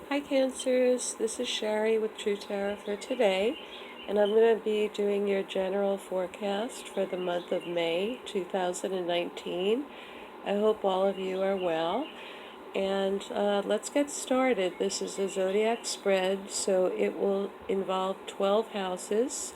Hi Cancers, this is Sherry with True Tarot for today, and I'm going to be doing your general forecast for the month of May 2019. I hope all of you are well, and let's get started. This is a zodiac spread, so it will involve 12 houses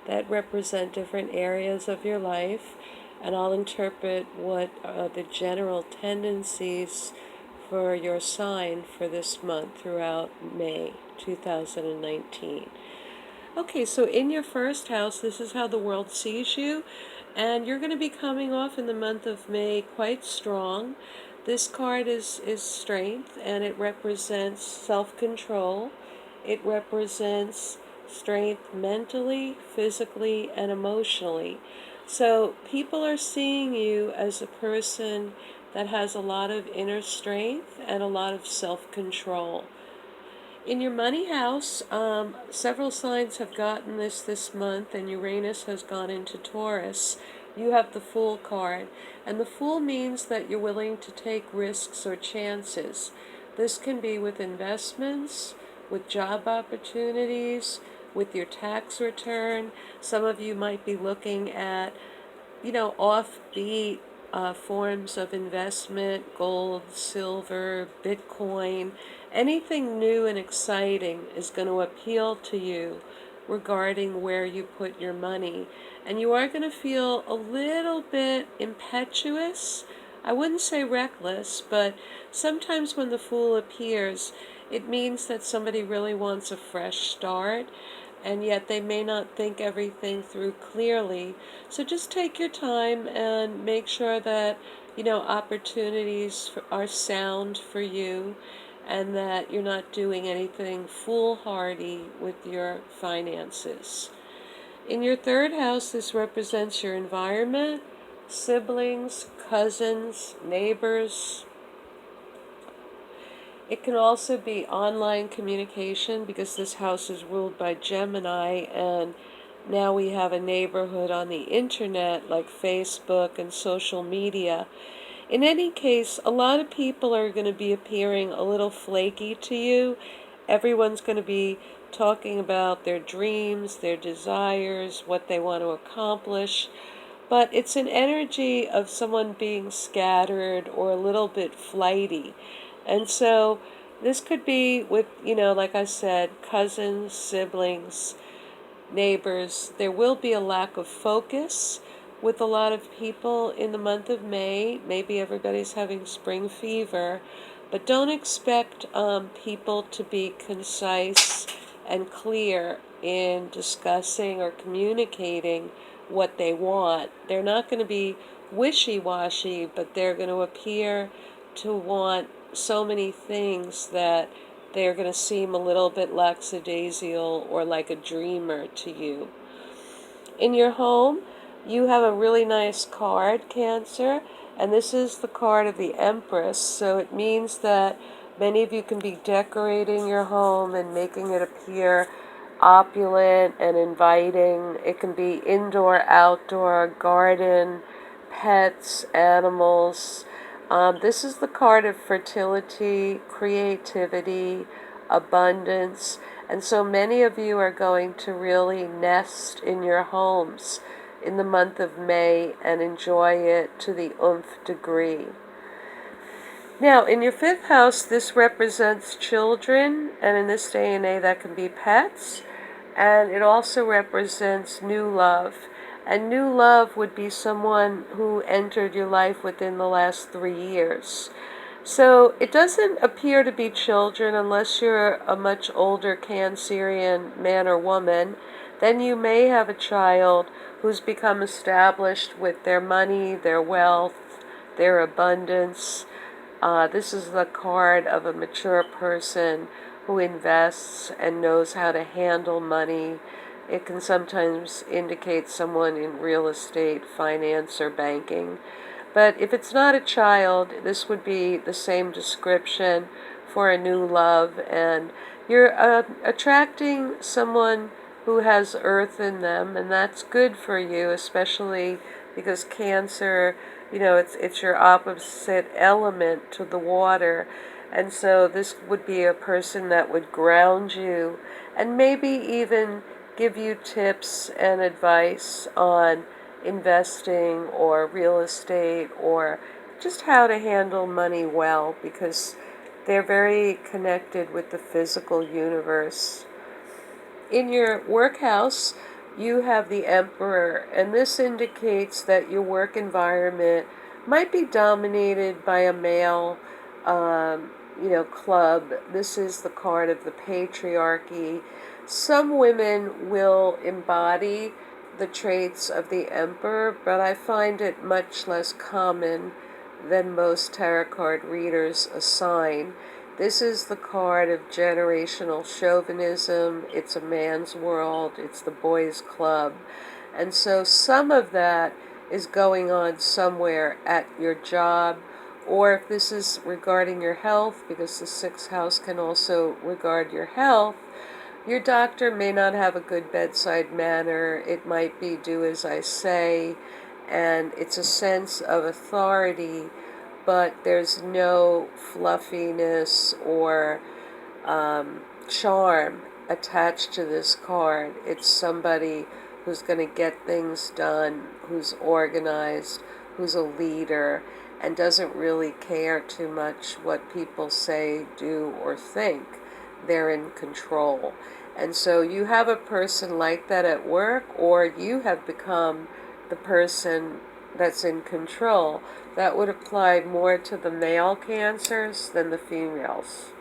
that represent different areas of your life, and I'll interpret what the general tendencies for your sign for this month throughout May 2019. Okay, so in your first house, this is how the world sees you, and you're going to be coming off in the month of May quite strong. This card is strength, and it represents self-control. It represents strength mentally, physically, and emotionally. So people are seeing you as a person that has a lot of inner strength and a lot of self-control. In your money house, several signs have gotten this month, and Uranus has gone into Taurus. You have the Fool card, and the Fool means that you're willing to take risks or chances. This can be with investments, with job opportunities, with your tax return. Some of you might be looking at offbeat forms of investment, gold, silver, Bitcoin. Anything new and exciting is going to appeal to you regarding where you put your money. And you are going to feel a little bit impetuous. I wouldn't say reckless, but sometimes when the Fool appears, it means that somebody really wants a fresh start, and yet they may not think everything through clearly. So just take your time and make sure that, opportunities are sound for you, and that you're not doing anything foolhardy with your finances. In your third house, this represents your environment, siblings, cousins, neighbors. It can also be online communication, because this house is ruled by Gemini, and now we have a neighborhood on the internet like Facebook and social media. In any case, a lot of people are going to be appearing a little flaky to you. Everyone's going to be talking about their dreams, their desires, what they want to accomplish. But it's an energy of someone being scattered or a little bit flighty. And so this could be with, like I said, cousins, siblings, neighbors. There will be a lack of focus with a lot of people in the month of May. Maybe everybody's having spring fever, but don't expect people to be concise and clear in discussing or communicating what they want. They're not going to be wishy-washy, but they're going to appear to want so many things that they're going to seem a little bit lackadaisical or like a dreamer to you. In your home, you have a really nice card, Cancer, and this is the card of the Empress, so it means that many of you can be decorating your home and making it appear opulent and inviting. It can be indoor, outdoor, garden, pets, animals. This is the card of fertility, creativity, abundance, and so many of you are going to really nest in your homes in the month of May and enjoy it to the nth degree. Now, in your fifth house, this represents children, and in this day and age, that can be pets, and it also represents new love. And new love would be someone who entered your life within the last 3 years. So it doesn't appear to be children unless you're a much older Cancerian man or woman. Then you may have a child who's become established with their money, their wealth, their abundance. This is the card of a mature person who invests and knows how to handle money. It can sometimes indicate someone in real estate, finance, or banking. But if it's not a child, this would be the same description for a new love. And you're attracting someone who has earth in them, and that's good for you, especially because Cancer, it's your opposite element to the water. And so this would be a person that would ground you and maybe even give you tips and advice on investing or real estate or just how to handle money well, because they're very connected with the physical universe. In your workhouse, you have the Emperor, and this indicates that your work environment might be dominated by a male, club. This is the card of the patriarchy. Some women will embody the traits of the Emperor, but I find it much less common than most tarot card readers assign. This is the card of generational chauvinism. It's a man's world. It's the boys' club. And so some of that is going on somewhere at your job, or if this is regarding your health, because the sixth house can also regard your health, your doctor may not have a good bedside manner. It might be do as I say, and it's a sense of authority, but there's no fluffiness or charm attached to this card. It's somebody who's going to get things done, who's organized, who's a leader, and doesn't really care too much what people say, do, or think. They're in control. And so you have a person like that at work, or you have become the person that's in control. That would apply more to the male cancers than the females.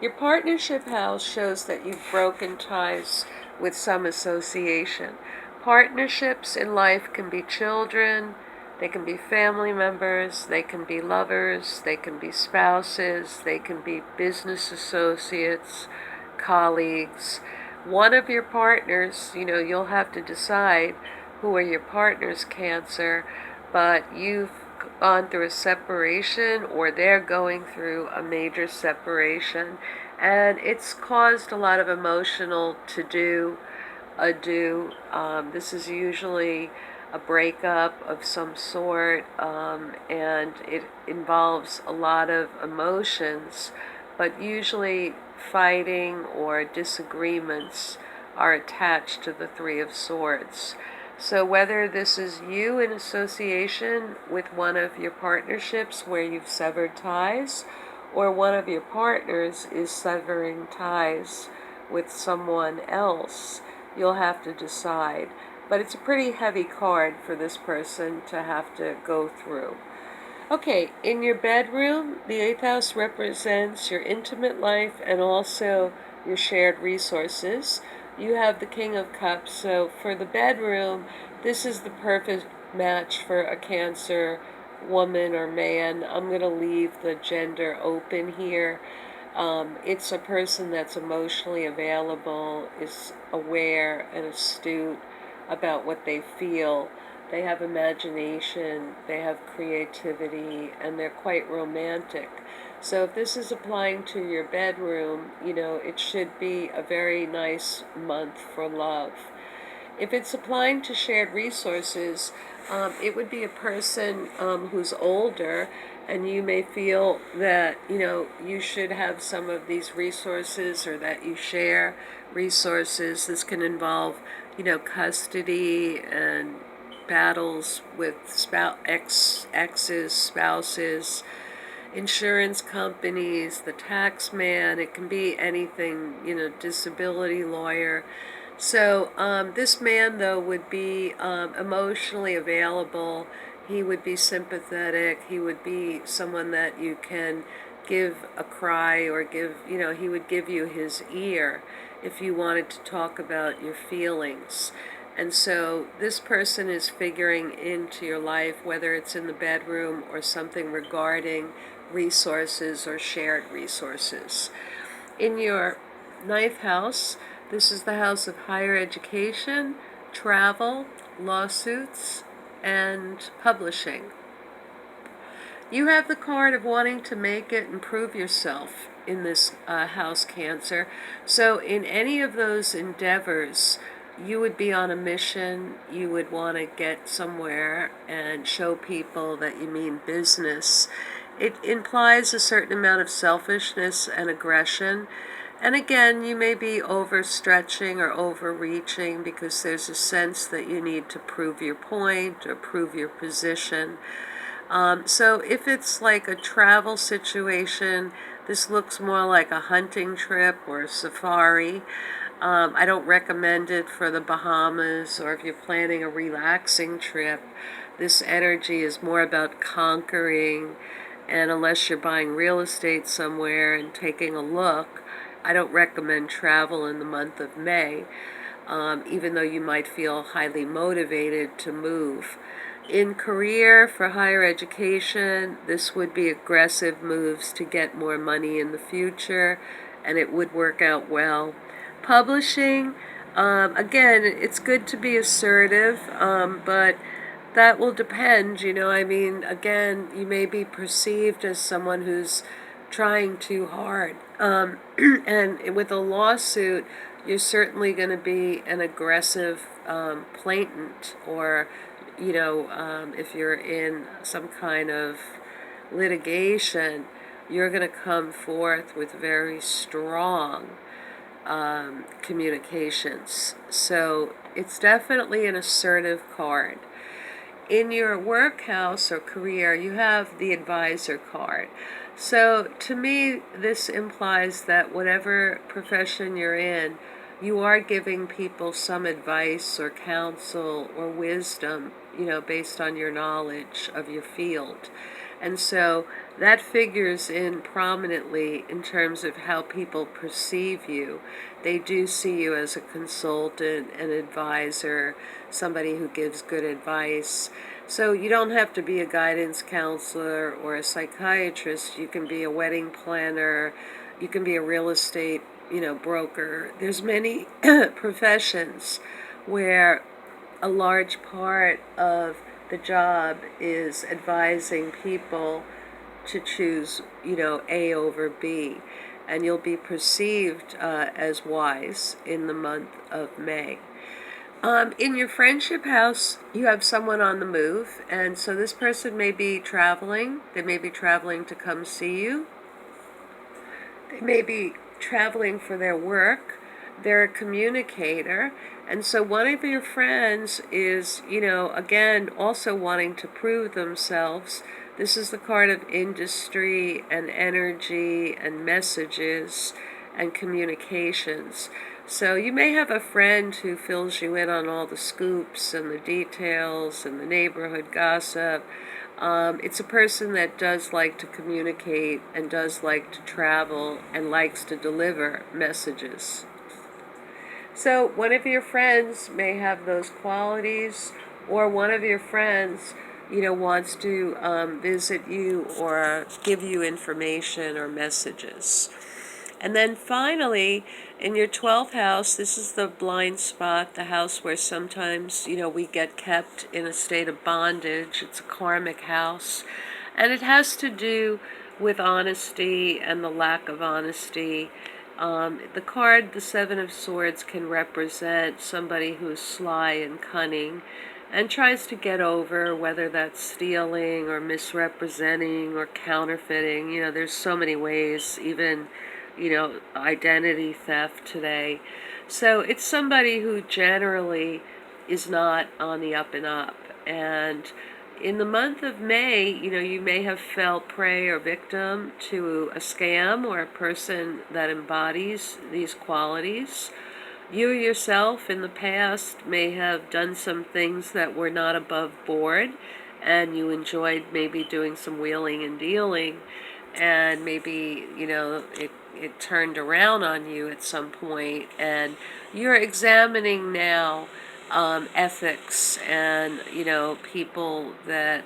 Your partnership house shows that you've broken ties with some association. Partnerships in life can be children, they can be family members, they can be lovers, they can be spouses, they can be business associates, colleagues. One of your partners, you'll have to decide who are your partners, Cancer, but you've gone through a separation or they're going through a major separation, and it's caused a lot of emotional ado. This is usually a breakup of some sort, and it involves a lot of emotions, but usually fighting or disagreements are attached to the Three of Swords. So whether this is you in association with one of your partnerships where you've severed ties, or one of your partners is severing ties with someone else, you'll have to decide. But it's a pretty heavy card for this person to have to go through. Okay, in your bedroom, the 8th house represents your intimate life and also your shared resources. You have the King of Cups, so for the bedroom, this is the perfect match for a Cancer woman or man. I'm going to leave the gender open here. It's a person that's emotionally available, is aware and astute about what they feel. They have imagination, they have creativity, and they're quite romantic. So if this is applying to your bedroom, it should be a very nice month for love. If it's applying to shared resources, it would be a person who's older, and you may feel that, you should have some of these resources or that you share resources. This can involve, custody and battles with exes, spouses, insurance companies, the tax man. It can be anything, disability lawyer. So this man, though, would be emotionally available. He would be sympathetic. He would be someone that you can give a cry or he would give you his ear if you wanted to talk about your feelings. And so this person is figuring into your life, whether it's in the bedroom or something regarding resources or shared resources. In your 9th house, this is the house of higher education, travel, lawsuits, and publishing. You have the card of wanting to make it and prove yourself in this house, Cancer. So in any of those endeavors, you would be on a mission. You would want to get somewhere and show people that you mean business. it implies a certain amount of selfishness and aggression. And again, you may be overstretching or overreaching because there's a sense that you need to prove your point or prove your position. So if it's like a travel situation, this looks more like a hunting trip or a safari. I don't recommend it for the Bahamas, or if you're planning a relaxing trip. This energy is more about conquering, and unless you're buying real estate somewhere and taking a look, I don't recommend travel in the month of May, even though you might feel highly motivated to move. In career, for higher education, this would be aggressive moves to get more money in the future, and it would work out well. Publishing, again, it's good to be assertive, but that will depend, I mean, again, you may be perceived as someone who's trying too hard. And with a lawsuit, you're certainly going to be an aggressive plaintiff, or, if you're in some kind of litigation, you're going to come forth with very strong communications. So it's definitely an assertive card. In your work house or career, you have the advisor card. So to me, this implies that whatever profession you're in, you are giving people some advice or counsel or wisdom, based on your knowledge of your field. And so that figures in prominently in terms of how people perceive you. They do see you as a consultant, an advisor, somebody who gives good advice. So you don't have to be a guidance counselor or a psychiatrist. You can be a wedding planner. You can be a real estate, broker. There's many professions where a large part of the job is advising people to choose, A over B. And you'll be perceived as wise in the month of May. In your friendship house, you have someone on the move, and so this person may be traveling. They may be traveling to come see you. They may be traveling for their work. They're a communicator. And so one of your friends is, again, also wanting to prove themselves. This is the card of industry and energy and messages and communications. So you may have a friend who fills you in on all the scoops and the details and the neighborhood gossip. It's a person that does like to communicate and does like to travel and likes to deliver messages. So one of your friends may have those qualities, or one of your friends, wants to visit you or give you information or messages. And then finally, in your 12th house, this is the blind spot, the house where sometimes, we get kept in a state of bondage. It's a karmic house. And it has to do with honesty and the lack of honesty. The card, the Seven of Swords, can represent somebody who's sly and cunning and tries to get over, whether that's stealing or misrepresenting or counterfeiting. There's so many ways, even identity theft today. So it's somebody who generally is not on the up and up. And in the month of May, you may have fell prey or victim to a scam or a person that embodies these qualities. You yourself in the past may have done some things that were not above board, and you enjoyed maybe doing some wheeling and dealing, and maybe, it turned around on you at some point, and you're examining now ethics and, people that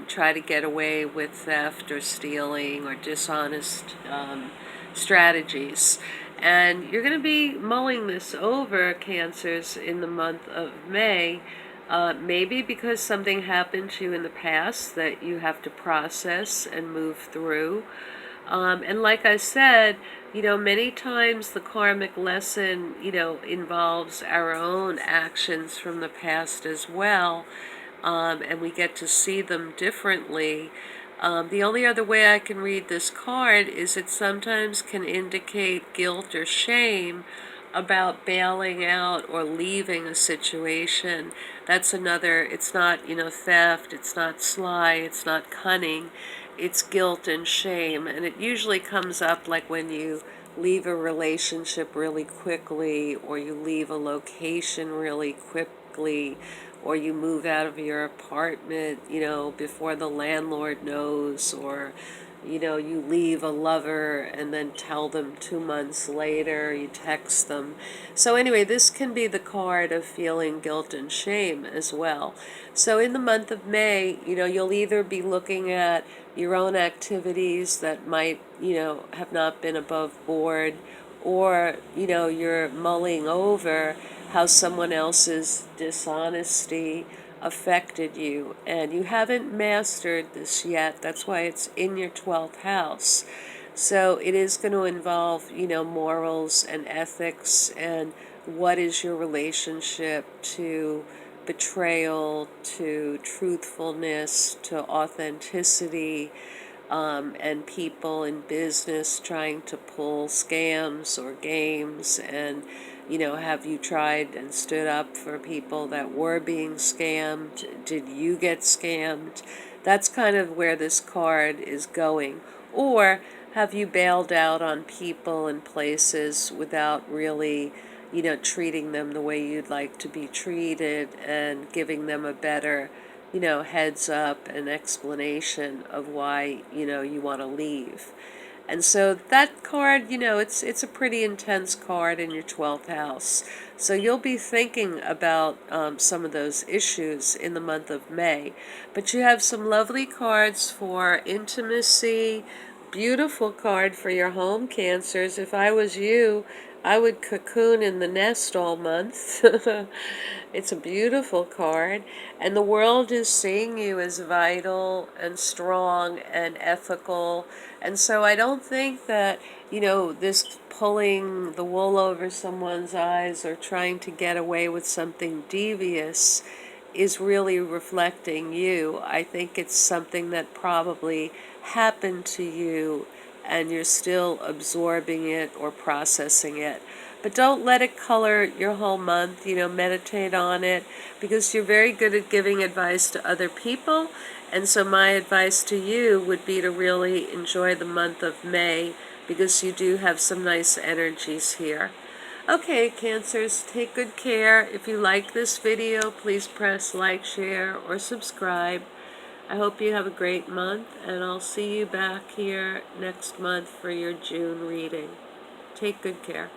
try to get away with theft or stealing or dishonest strategies. And you're going to be mulling this over, Cancers, in the month of May, maybe because something happened to you in the past that you have to process and move through. And like I said, many times the karmic lesson, involves our own actions from the past as well, and we get to see them differently. The only other way I can read this card is it sometimes can indicate guilt or shame about bailing out or leaving a situation. That's another, it's not, theft, it's not sly, it's not cunning, it's guilt and shame. And it usually comes up like when you leave a relationship really quickly, or you leave a location really quickly, or you move out of your apartment, before the landlord knows, or you leave a lover and then tell them 2 months later, you text them. So anyway, this can be the card of feeling guilt and shame as well. So in the month of May, you'll either be looking at your own activities that might, have not been above board, or, you're mulling over how someone else's dishonesty affected you, and you haven't mastered this yet. That's why it's in your 12th house. So it is going to involve, morals and ethics, and what is your relationship to betrayal, to truthfulness, to authenticity, and people in business trying to pull scams or games. And have you tried and stood up for people that were being scammed? Did you get scammed? That's kind of where this card is going. Or have you bailed out on people and places without really, treating them the way you'd like to be treated, and giving them a better, heads up and explanation of why, you want to leave. And so that card, it's a pretty intense card in your 12th house. So you'll be thinking about some of those issues in the month of May. But you have some lovely cards for intimacy, beautiful card for your home, Cancers. If I was you, I would cocoon in the nest all month. It's a beautiful card. And the world is seeing you as vital and strong and ethical. And so I don't think that, this pulling the wool over someone's eyes or trying to get away with something devious is really reflecting you. I think it's something that probably happened to you, and you're still absorbing it or processing it. But don't let it color your whole month. Meditate on it, because you're very good at giving advice to other people. And so my advice to you would be to really enjoy the month of May, because you do have some nice energies here. Okay, Cancers, take good care. If you like this video, please press like, share, or subscribe. I hope you have a great month, and I'll see you back here next month for your June reading. Take good care.